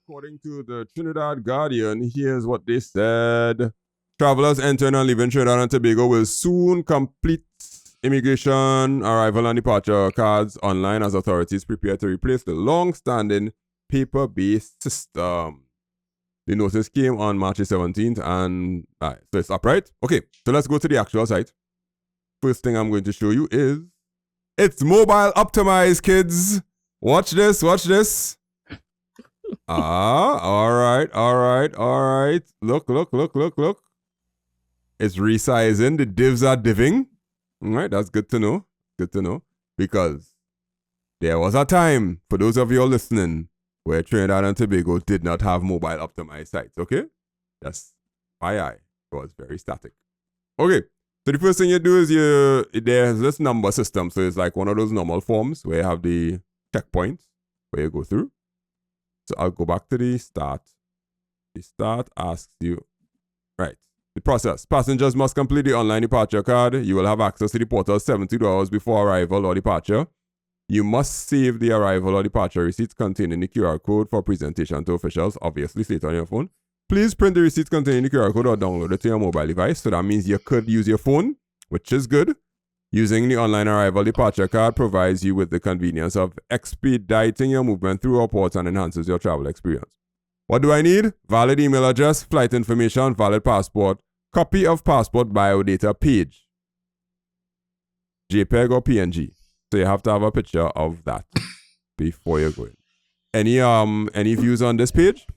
According to the Trinidad Guardian, here's what they said. Travelers entering and leaving Trinidad and Tobago will soon complete immigration, arrival, and departure cards online as authorities prepare to replace the long-standing paper-based system. The notice came on March 17th, and so it's up, right? Okay, so let's go to the actual site. First thing I'm going to show you is it's mobile optimized, kids. Watch this, watch this. All right. Look. It's resizing. The divs are diving. All right, that's good to know. Good to know. Because there was a time, for those of you listening, where Trinidad and Tobago did not have mobile optimized sites, okay? That's why it was very static. Okay, so the first thing you do is there's this number system. So it's like one of those normal forms where you have the checkpoints where you go through. So I'll go back to the start. The start asks you, right, the process. Passengers must complete the online departure card. You will have access to the portal 72 hours before arrival or departure. You must save the arrival or departure receipts containing the QR code for presentation to officials, obviously save it on your phone. Please print the receipts containing the QR code or download it to your mobile device. So that means you could use your phone, which is good. Using the online arrival departure card provides you with the convenience of expediting your movement through our ports and enhances your travel experience. What do I need? Valid email address, flight information, valid passport, copy of passport biodata page, JPEG or PNG. So you have to have a picture of that before you go in. Any views on this page?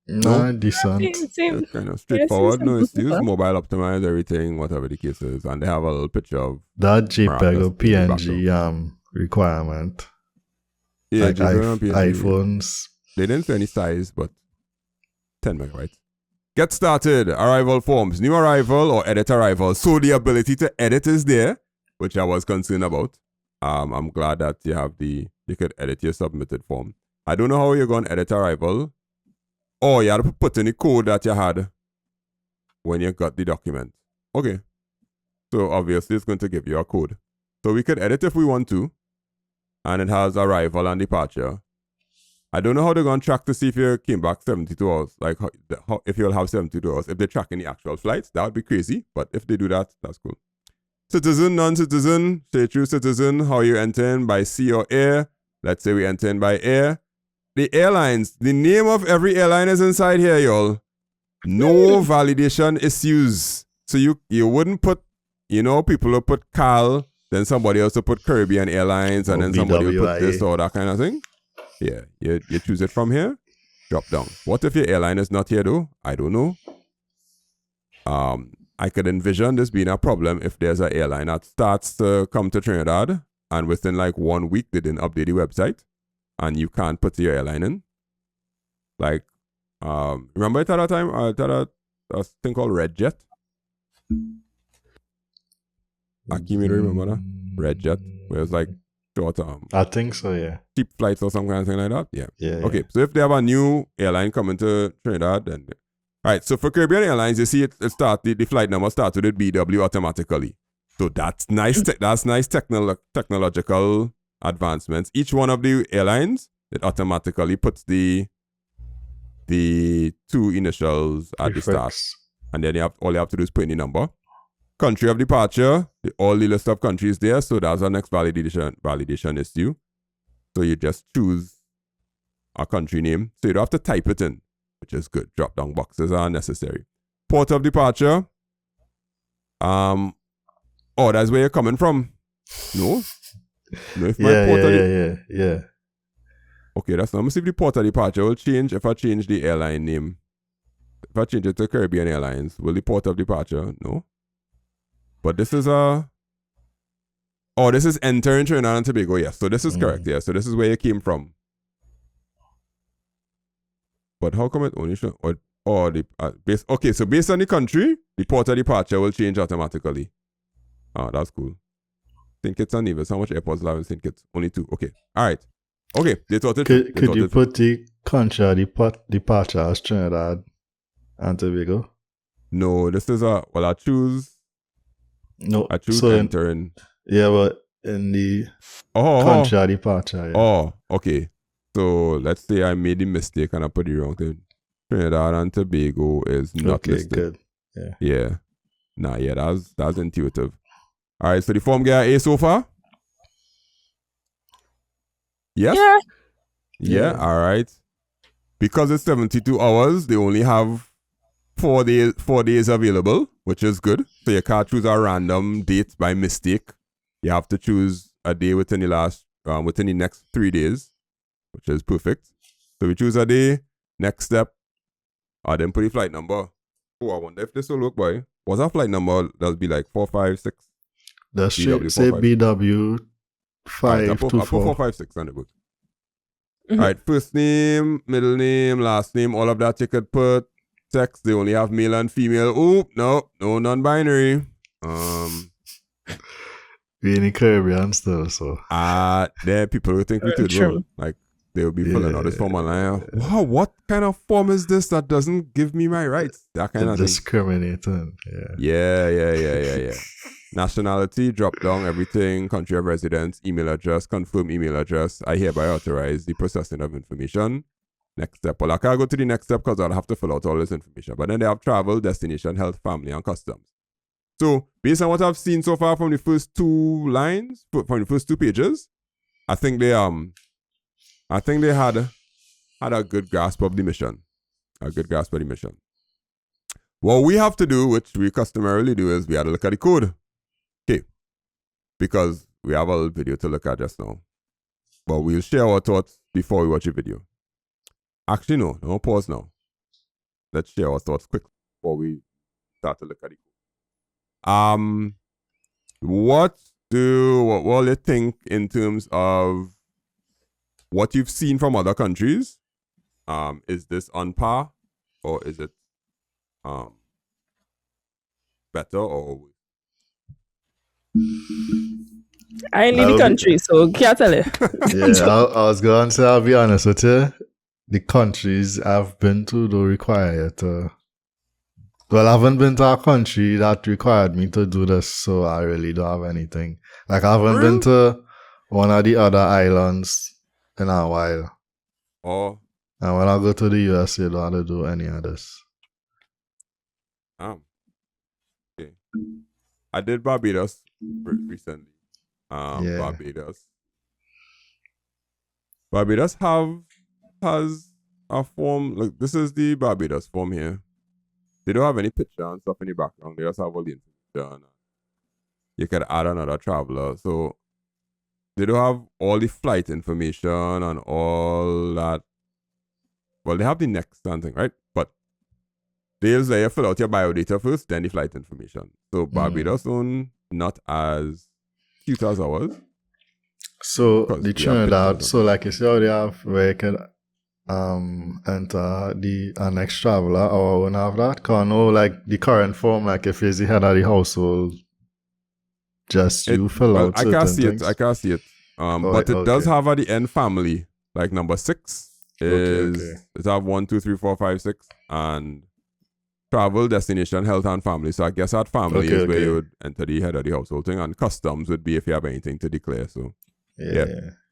No, decent. It's kind of straightforward. No, it's used mobile optimize everything, whatever the case is, and they have a little picture of that JPEG or PNG requirement. Yeah, like iPhones. They didn't say any size, but 10 megabytes. Get started. Arrival forms. New arrival or edit arrival. So the ability to edit is there, which I was concerned about. I'm glad that you could edit your submitted form. I don't know how you're going to edit arrival. Oh, you had to put in the code that you had when you got the document. Okay. So obviously it's going to give you a code. So we could edit if we want to. And it has arrival and departure. I don't know how they're going to track to see if you came back 72 hours. Like if you'll have 72 hours. If they're tracking the actual flights, that would be crazy. But if they do that, that's cool. Citizen, non-citizen, say true citizen, how you enter in by sea or air. Let's say we enter in by air. The airlines, the name of every airline is inside here, y'all. No validation issues. So you wouldn't put, people will put CAL, then somebody else will put Caribbean Airlines, and then somebody will put this or that kind of thing. Yeah, you choose it from here, drop down. What if your airline is not here though? I don't know. I could envision this being a problem if there's an airline that starts to come to Trinidad, and within like 1 week they didn't update the website. And you can't put your airline in. Like, remember at that time, I had a thing called Red Jet. Akimi, remember that? Red Jet, where it's like short I think so, yeah. Cheap flights or some kind of thing like that. Yeah. Okay, so if they have a new airline coming to Trinidad, then right. So for Caribbean Airlines, you see it start the flight number starts with BW automatically. So that's nice. That's nice technological advancements. Each one of the airlines, it automatically puts the two initials at the start, and then all you have to do is put in the number. Country of departure, all the list of countries there. So that's our next validation issue. So you just choose a country name, so you don't have to type it in, which is good. Drop down boxes are necessary. Port of departure. That's where you're coming from. No. No, if yeah. Okay, that's not. Let me see if the port of departure will change if I change the airline name. If I change it to Caribbean Airlines, will the port of departure? No. But this is this is entering Trinidad and Tobago. Yes, so this is correct. Yeah, so this is where you came from. But how come it only show okay, so based on the country, the port of departure will change automatically. Oh, that's cool. St. Kitts and Nevis. How much airports do I have in St. Kitts? Only 2. Okay. All right. Okay. They thought it. Could you put the country departure as Trinidad and Tobago? No, this is I choose. No, I choose entering. Yeah, but in the country departure. Yeah. Oh, okay. So let's say I made the mistake and I put the wrong thing. Trinidad and Tobago is not Okay, listed. good. Yeah. Nah, yeah, that's intuitive. All right, so the form get A so far? Yes? Yeah, all right. Because it's 72 hours, they only have 4 days available, which is good. So you can't choose a random date by mistake. You have to choose a day within the next 3 days, which is perfect. So we choose a day. Next step, I then put the flight number. Oh, I wonder if this will work, boy. What's our flight number? That'll be like 456. That's straight. Say BW Alright, I put 524. 456 on the boot. Alright, first name, middle name, last name, all of that you could put. Sex, they only have male and female. Oop, no non-binary. We in the Caribbean still, so. There people who think we third world. Like, they'll be filling out this form online. Wow, what kind of form is this that doesn't give me my rights? That kind of thing. Discriminating, Yeah. Nationality, drop down everything, country of residence, email address, confirm email address. I hereby authorize the processing of information. Next step. Well, I can't go to the next step because I'll have to fill out all this information. But then they have travel, destination, health, family, and customs. So, based on what I've seen so far from the first 2 lines, from the first 2 pages, I think they had a good grasp of the mission. What we have to do, which we customarily do, is we have to look at the code. Okay. Because we have a little video to look at just now. But we'll share our thoughts before we watch the video. Actually, no pause now. Let's share our thoughts quick before we start to look at it. What will you think in terms of what you've seen from other countries? Is this on par, or is it better or worse? I ain't leave the country, so can't tell you. I was going to say, I'll be honest with you. The countries I've been to don't require it. Well, I haven't been to a country that required me to do this, so I really don't have anything. Like, I haven't been to one of the other islands in a while. Oh. And when I go to the US, you don't have to do any of this. Okay. I did Barbados recently. Barbados has a form. Look, this is the Barbados form here. They don't have any picture and stuff in the background. They just have all the information. You can add another traveler. So they don't have all the flight information and all that. Well, they have the next thing, right? But they'll say you fill out your biodata first, then the flight information. So Barbados own not as cute as ours. So the Trinidad, so like you see how they have where you can enter the next traveler, or won't have that? Because I know like the current form, like if you're the head of the household, just you fill out certain things. I can't see it. But it does have at the end family, like number 6 is it have 1, 2, 3, 4, 5, 6, and travel, destination, health, and family. So I guess that family is where you would enter the head of the household thing, and customs would be if you have anything to declare. So yeah.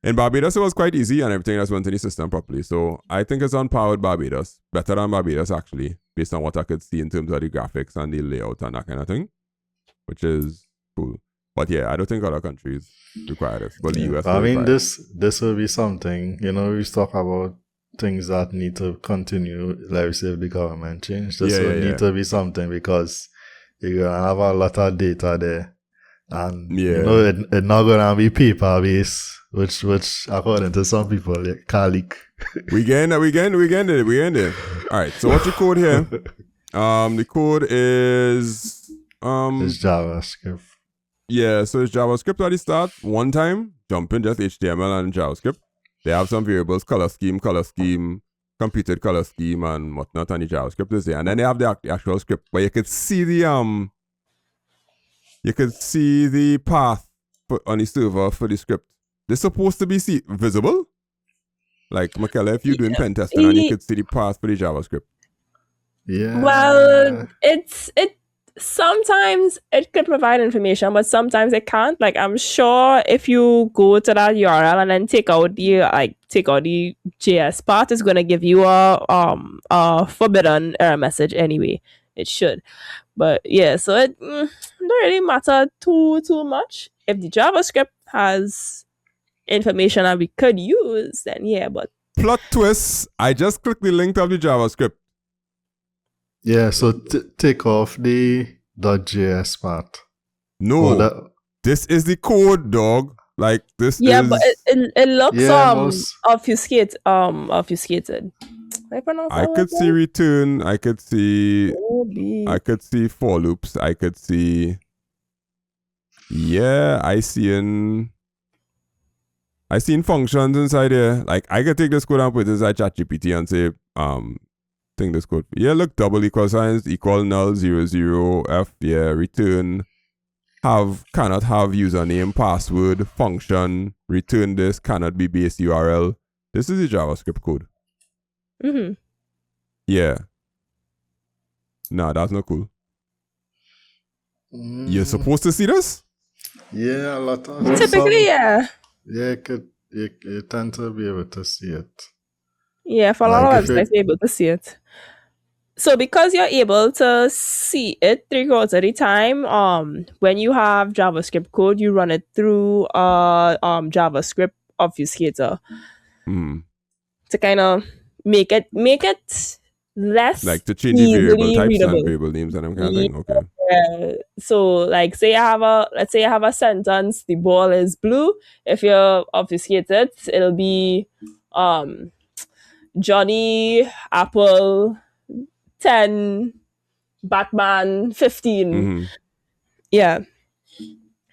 In Barbados, it was quite easy, and everything just went in the system properly. So I think it's on par with Barbados, better than Barbados actually, based on what I could see in terms of the graphics and the layout and that kind of thing, which is cool. But yeah, I don't think other countries require this. But the US. I mean, this will be something. You know, we talk about things that need to continue. Like we say, if the government change, this will need to be something, because you're gonna have a lot of data there, and you know it's not gonna be paper-based, which according to some people can't leak. we getting it. All right. So what's your code here? The code is it's JavaScript. Yeah, so it's JavaScript at the start. One time, jump in just HTML and JavaScript. They have some variables, color scheme, computed color scheme, and whatnot, and the JavaScript is there. And then they have the actual script where you could see the path on the server for the script. They're supposed to be visible. Like Michaela, if you're doing pen testing, and you could see the path for the JavaScript. Yeah. Well, sometimes it could provide information, but sometimes it can't. Like I'm sure if you go to that URL and then take out the JS part, it's gonna give you a forbidden error message anyway. It should. But yeah, so it don't really matter too much. If the JavaScript has information that we could use, then yeah, but Plot twist, I just clicked the link of the JavaScript. Yeah, so take off the .js part. No, this is the code, dog. Like this is... but it looks obfuscated. I could see return. I could see for loops. I could see. Yeah, I seen functions inside here. Like I could take this code and put it inside ChatGPT and say, think this code. Yeah, look, double equal signs equal null 00 f. Yeah, return. Cannot have username, password, function, return this, cannot be base URL. This is the JavaScript code. Mm-hmm. Yeah. Nah, that's not cool. You're supposed to see this? Yeah, a lot of typically, yeah. Yeah, you tend to be able to see it. Yeah, for a lot of websites, you're able to see it. So because you're able to see it 3/4 of the time, when you have JavaScript code, you run it through JavaScript obfuscator to kind of make it less like to change the variable types readable. And variable names and that kind of thing. Okay. Yeah. So like say let's say you have a sentence, the ball is blue. If you obfuscate it, it'll be Johnny Apple 10, Batman 15. Mm-hmm. Yeah.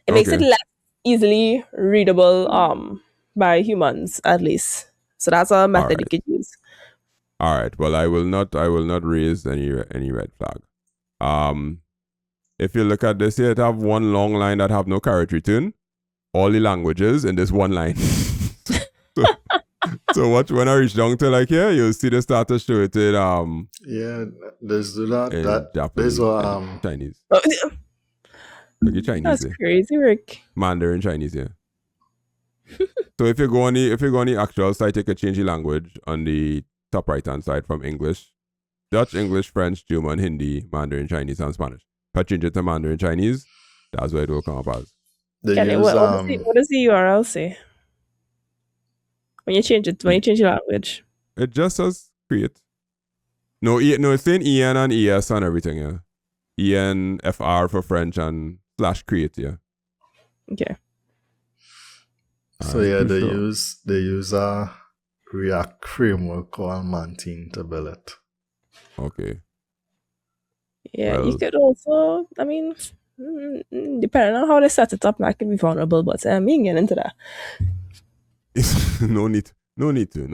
It makes it less easily readable by humans at least. So that's a method you could use. All right. Well, I will not raise any red flag. If you look at this here, it have one long line that have no character return. All the languages in this one line. So when I reach down to like here, you'll see the start to show it in yeah, there's that Japanese, there's Chinese. Look at Chinese. That's crazy, Rick. Mandarin Chinese, yeah. So if you go on the actual site, you can change the language on the top right hand side from English, Dutch, English, French, German, Hindi, Mandarin Chinese, and Spanish. If I change it to Mandarin Chinese, that's where it will come up as. What does the URL say? When you change the language, it just says create. No, it's saying EN and ES and everything. Yeah, EN FR for French and /create. Yeah. Okay. So yeah, they use a React framework called Mantine to build it. Okay. Yeah, you could also. I mean, depending on how they set it up, that could be vulnerable. But me getting into that. No need to.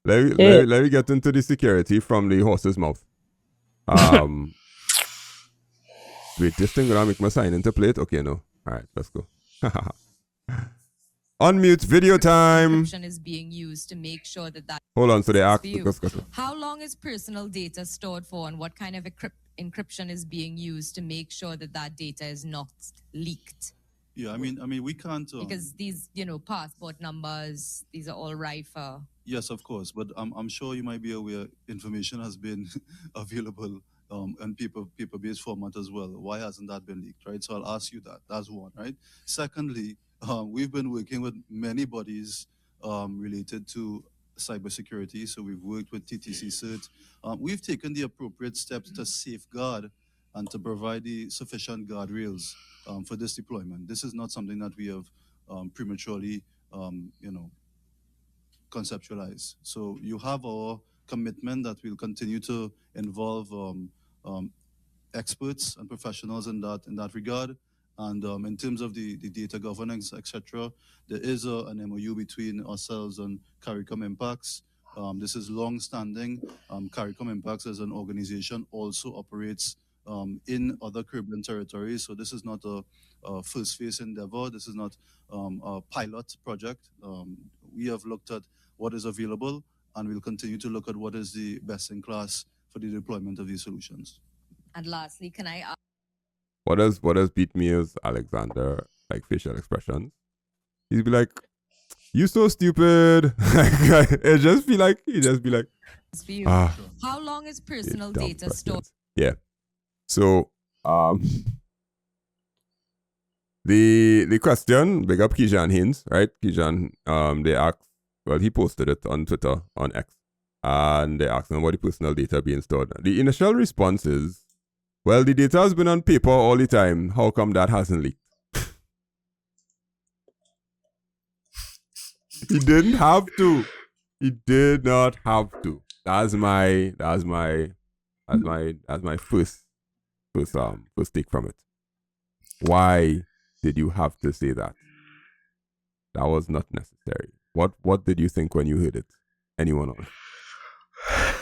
Let me get into the security from the horse's mouth. Wait, this thing gonna make my sign into plate? Okay, no. Alright, let's go. Unmute video time. Encryption is being used to make sure that Hold on, so they ask. How long is personal data stored for, and what kind of encryption is being used to make sure that data is not leaked? Yeah, I mean, we can't because these, passport numbers, these are all right for. Yes, of course, but I'm sure you might be aware information has been available in paper-based format as well. Why hasn't that been leaked, right? So I'll ask you that. That's one, right? Secondly, we've been working with many bodies related to cybersecurity. So we've worked with TTC Cert. We've taken the appropriate steps to safeguard and to provide the sufficient guardrails for this deployment. This is not something that we have prematurely, conceptualized. So you have our commitment that we'll continue to involve experts and professionals in that regard. And in terms of the data governance, etc., there is an MOU between ourselves and CARICOM Impacts. This is long-standing. CARICOM Impacts as an organization also operates in other Caribbean territories. So this is not a first phase endeavor. This is not a pilot project. We have looked at what is available, and we'll continue to look at what is the best in class for the deployment of these solutions. And lastly, can I ask what does beat me is Alexander, like facial expressions. He'd be like, "You so stupid." It just be like For you. ah, How long is these personal dumb data stored? questions. Yeah. So the question, big up Kijan Haynes, right? Kijan, they asked, well, he posted it on Twitter, on X, and they asked him about the personal data being stored. The initial response is, well, the data has been on paper all the time. How come that hasn't leaked? He didn't have to. He did not have to. That's my first take from it. Why did you have to say that? That was not necessary. What did you think when you heard it? Anyone else?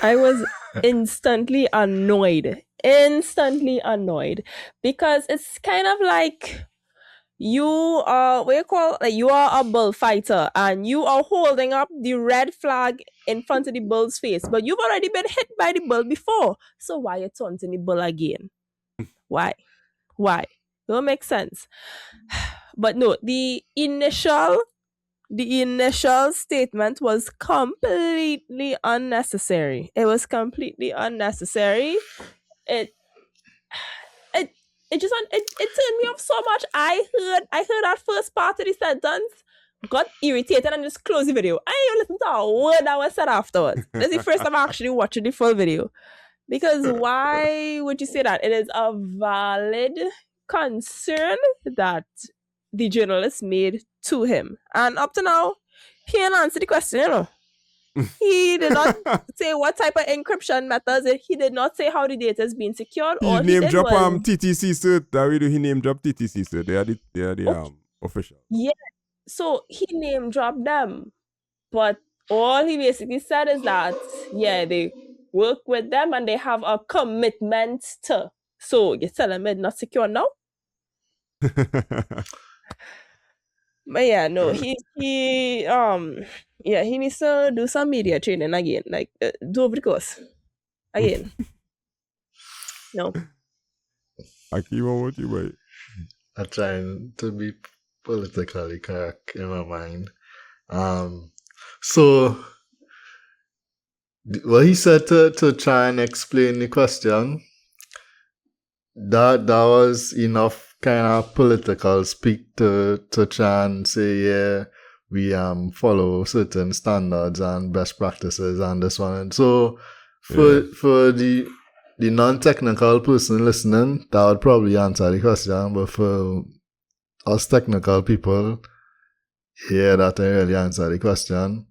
I was instantly annoyed. Because it's kind of like you are you are a bullfighter and you are holding up the red flag in front of the bull's face, but you've already been hit by the bull before. So why you taunting the bull again? Why? Don't make sense. But no, the initial statement was completely unnecessary. It was completely unnecessary. It turned me off so much. I heard that first part of the sentence, got irritated, and just closed the video. I didn't even listen to a word that was said afterwards. This is the first time I actually watching the full video. Because why would you say that? It is a valid concern that the journalist made to him. And up to now, he didn't answer the question, you know. He did not say what type of encryption methods. He did not say how the data is being secured. He All name did drop was, TTC cert. That we do. He name drop TTC cert. They are the official. yeah. So he name dropped them, but all he basically said is that they work with them and they have a commitment to. So you tell him it's not secure now. But yeah, no, he needs to do some media training again, like do over the course again. No, I keep on what you wait. I'm trying to be politically correct in my mind. So what he said to try and explain the question, that was enough kind of political speak to try and say, we follow certain standards and best practices and this one. And so for the non-technical person listening, that would probably answer the question, but for us technical people, that didn't really answer the question.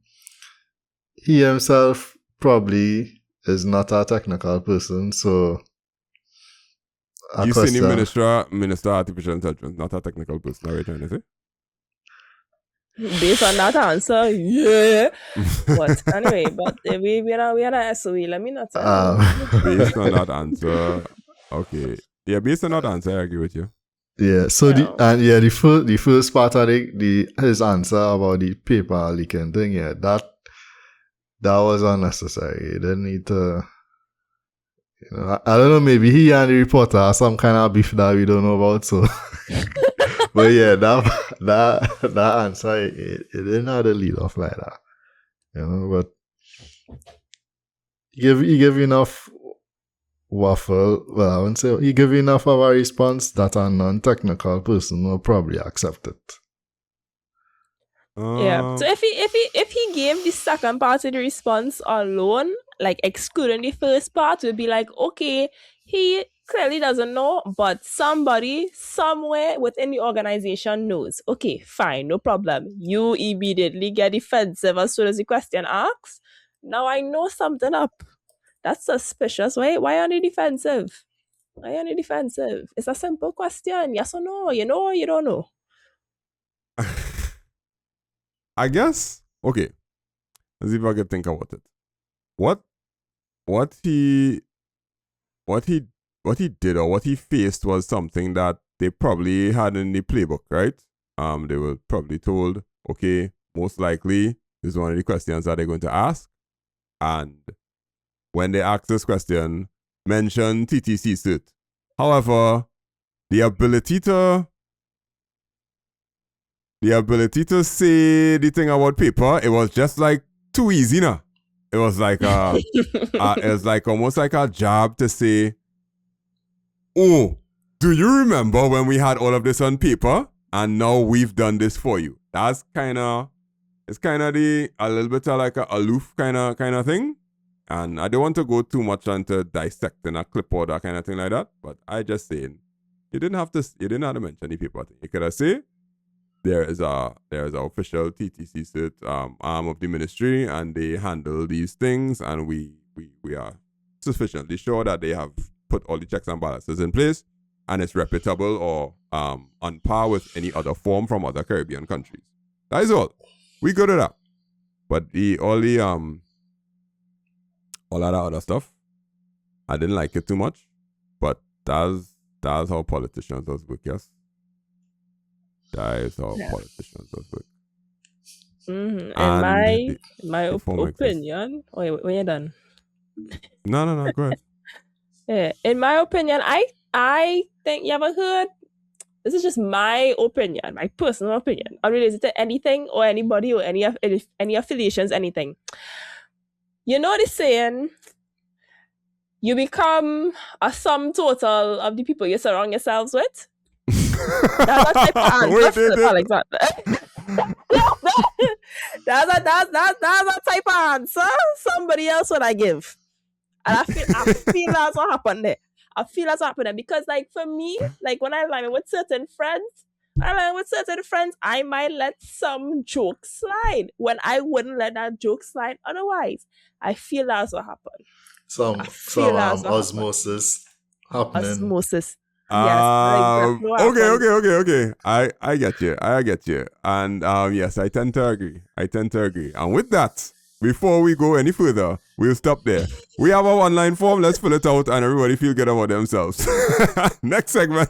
He himself probably is not a technical person, so You see the Minister Artificial Intelligence, not a technical person, are you trying to say? Based on that answer, yeah. But anyway, we are not SOE. Let me not tell you. Based on that answer, okay. Yeah, based on that answer, I agree with you. Yeah, so the first part of his answer about the paper leaking thing, that was unnecessary. He didn't need to. I don't know, maybe he and the reporter have some kind of beef that we don't know about, so but yeah, that answer it didn't have to lead off like that. But he gave enough waffle. Well, I wouldn't say he gave enough of a response that a non-technical person will probably accept it. Yeah. So if he gave the second part of the response alone, like excluding the first part, would be like, okay, he clearly doesn't know, but somebody somewhere within the organization knows. Okay, fine, no problem. You immediately get defensive as soon as the question asks. Now I know something up. That's suspicious. Why are they defensive? Why are they defensive? It's a simple question. Yes or no? You know or you don't know? I guess, okay. Let's see if I can think about it. What he did or what he faced was something that they probably had in the playbook, right? They were probably told, okay, most likely this is one of the questions that they're going to ask. And when they ask this question, mention TTC cert. However, the ability to say the thing about paper, it was just like too easy now. It was like it was like almost like a job to say, oh, do you remember when we had all of this on paper and now we've done this for you? That's it's kind of a little bit of like a aloof kind of thing. And I don't want to go too much into dissecting a clipboard or kind of thing like that. But I just saying, you didn't have to mention the paper thing. You could have said there is a official TTC cert arm of the ministry, and they handle these things, and we are sufficiently sure that they have put all the checks and balances in place, and it's reputable or on par with any other form from other Caribbean countries. That is all. We good at that. But all of that other stuff, I didn't like it too much. But that's how politicians does work, yes. That is how politicians does work. Mm-hmm. And my opinion. Wait, when you're done. No, go ahead. Yeah, in my opinion, I think you ever heard. This is just my opinion, my personal opinion, unrelated to anything or anybody or any affiliations, anything. You know the saying, you become a sum total of the people you surround yourselves with? That's a type of answer, Alexander. That's a type of answer somebody else would I give. And I feel that's what happened there. I feel that's what happened there. Because like for me, like when I line with certain friends, I might let some joke slide when I wouldn't let that joke slide otherwise. I feel that's what happened. Some osmosis happening. Osmosis. Yes. Okay. I get you. And yes, I tend to agree. And with that, before we go any further, we'll stop there. We have our online form. Let's fill it out and everybody feel good about themselves. Next segment.